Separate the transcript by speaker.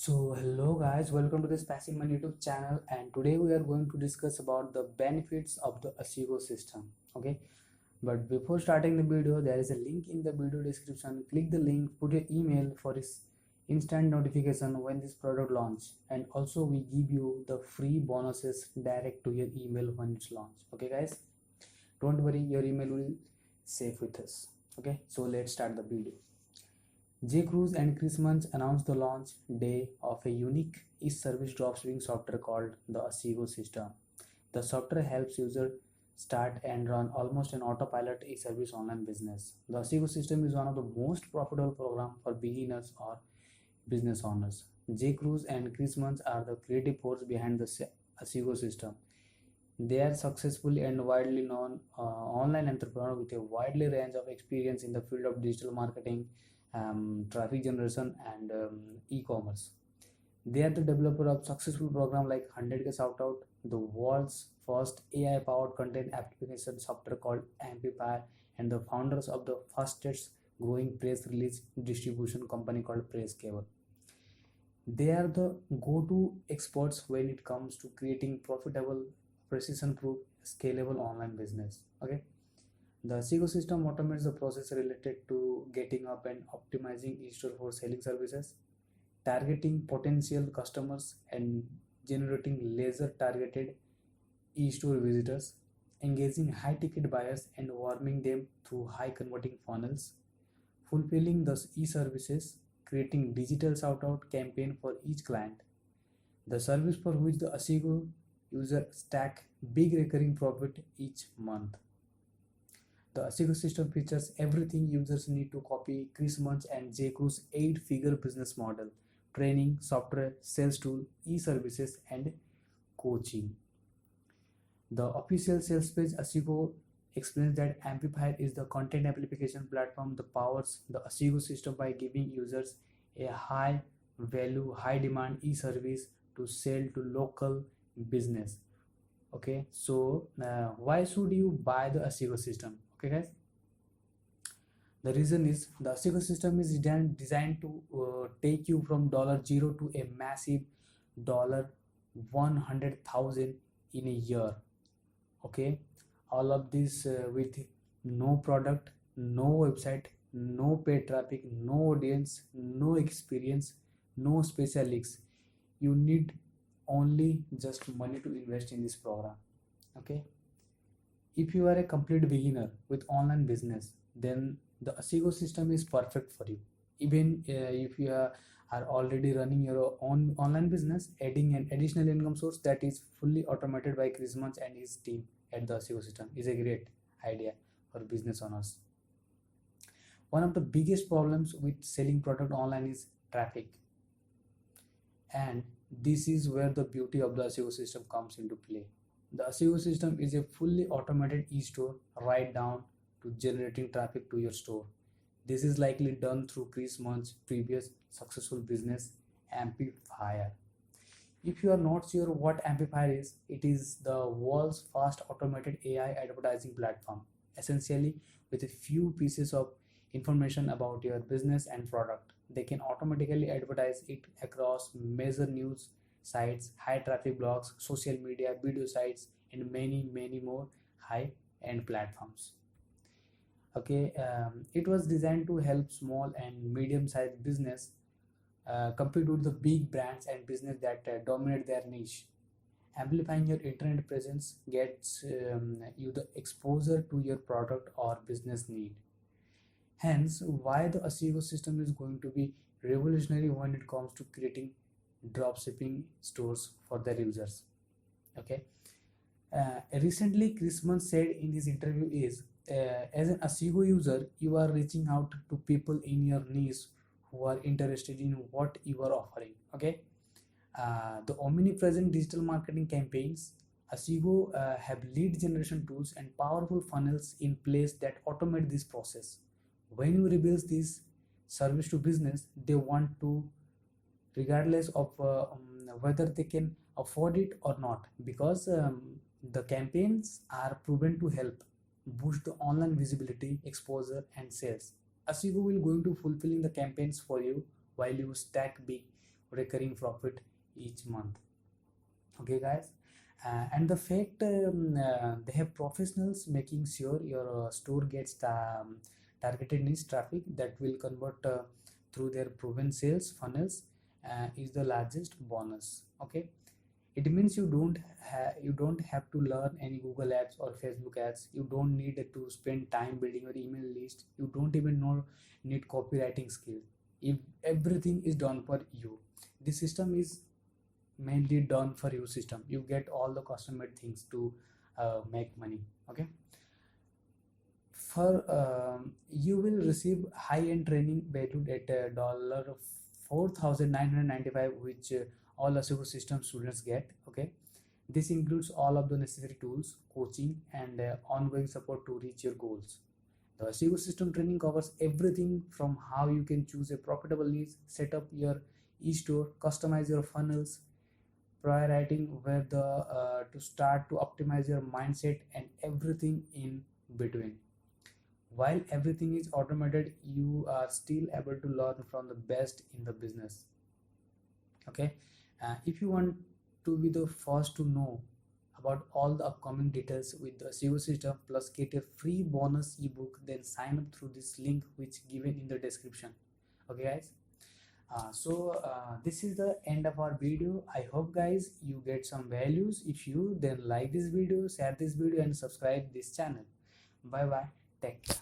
Speaker 1: So hello guys, welcome to this Passive Money YouTube channel, and today we are going to discuss about the benefits of the ASIGO system. Okay, but before starting the video, there is a link in the video description. Click the link, put your email for this instant notification when this product launch, and also we give you the free bonuses direct to your email when it's launched. Okay guys, don't worry, your email will save with us. Okay, so let's start the video. J. Cruz and Chris Munch announced the launch day of a unique e-service dropshipping software called the ASIGO system. The software helps users start and run almost an autopilot e-service online business. The ASIGO system is one of the most profitable programs for beginners or business owners. J. Cruz and Chris Munch are the creative force behind the ASIGO system. They are successful and widely known online entrepreneur with a widely range of experience in the field of digital marketing, traffic generation, and e-commerce. They are the developer of successful program like 100K Shoutout, the world's first AI-powered content application software called Amplifier, and the founders of the fastest growing press release distribution company called Press Cable. They are the go-to experts when it comes to creating profitable, precision-proof, scalable online business. Okay. The ASIGO system automates the process related to getting up and optimizing e-store for selling services, targeting potential customers, and generating laser-targeted e-store visitors, engaging high-ticket buyers and warming them through high-converting funnels, fulfilling the e-services, creating digital shout-out campaign for each client. The service for which the ASIGO user stack big recurring profit each month. The ASIGO system features everything users need to copy Chris Munch and J. Cruz's 8-figure business model: training, software, sales tool, e-services, and coaching. The official sales page ASIGO explains that Amplifier is the content application platform that powers the ASIGO system by giving users a high value, high demand e-service to sell to local business. Okay, so why should you buy the ASIGO system? Okay guys, the reason is the ASIGO system is designed to take you from $0 to a massive $100,000 in a year. Okay, all of this with no product, no website, no paid traffic, no audience, no experience, no special leaks. You need only just money to invest in this program. Okay, if you are a complete beginner with online business, then the ASIGO system is perfect for you. Even if you are already running your own online business, adding an additional income source that is fully automated by Chris Munch and his team at the ASIGO system is a great idea for business owners. One of the biggest problems with selling product online is traffic, and this is where the beauty of the ASIGO system comes into play. The ASIGO system is a fully automated e-store right down to generating traffic to your store. This is likely done through Chris Munch's previous successful business, Amplifier. If you are not sure what Amplifier is, it is the world's first automated AI advertising platform. Essentially, with a few pieces of information about your business and product, they can automatically advertise it across major news sites, high traffic blogs, social media, video sites, and many more high-end platforms. Okay, it was designed to help small and medium-sized business compete with the big brands and business that dominate their niche. Amplifying your internet presence gets you the exposure to your product or business need. Hence, why the ASIGO system is going to be revolutionary when it comes to creating dropshipping stores for their users. Okay. Recently, Chris Munch said in his interview is, as an ASIGO user, you are reaching out to people in your niche who are interested in what you are offering. Okay. The omnipresent digital marketing campaigns, ASIGO have lead generation tools and powerful funnels in place that automate this process. When you reveal this service to business, they want to, regardless of whether they can afford it or not, because the campaigns are proven to help boost the online visibility, exposure, and sales. ASIGO will going to fulfilling the campaigns for you while you stack big recurring profit each month. Okay guys, and the fact they have professionals making sure your store gets targeted niche traffic that will convert through their proven sales funnels is the largest bonus. Okay, it means you don't have to learn any Google ads or Facebook ads. You don't need to spend time building your email list. You don't even need copywriting skills. If everything is done for you, this system is mainly done for you system. You get all the custom made things to make money. Okay, for you will receive high-end training valued at dollar 4,995, which all Asiko system students get. Okay, this includes all of the necessary tools, coaching, and ongoing support to reach your goals. The Asiko system training covers everything from how you can choose a profitable niche, set up your e-store, customize your funnels, prioritizing where to start, to optimize your mindset, and everything in between. While everything is automated, you are still able to learn from the best in the business. Okay, if you want to be the first to know about all the upcoming details with the SEO system plus get a free bonus ebook, then sign up through this link which given in the description. Okay guys, this is the end of our video. I hope guys you get some values. If you, then like this video, share this video, and subscribe this channel. Bye bye, take care.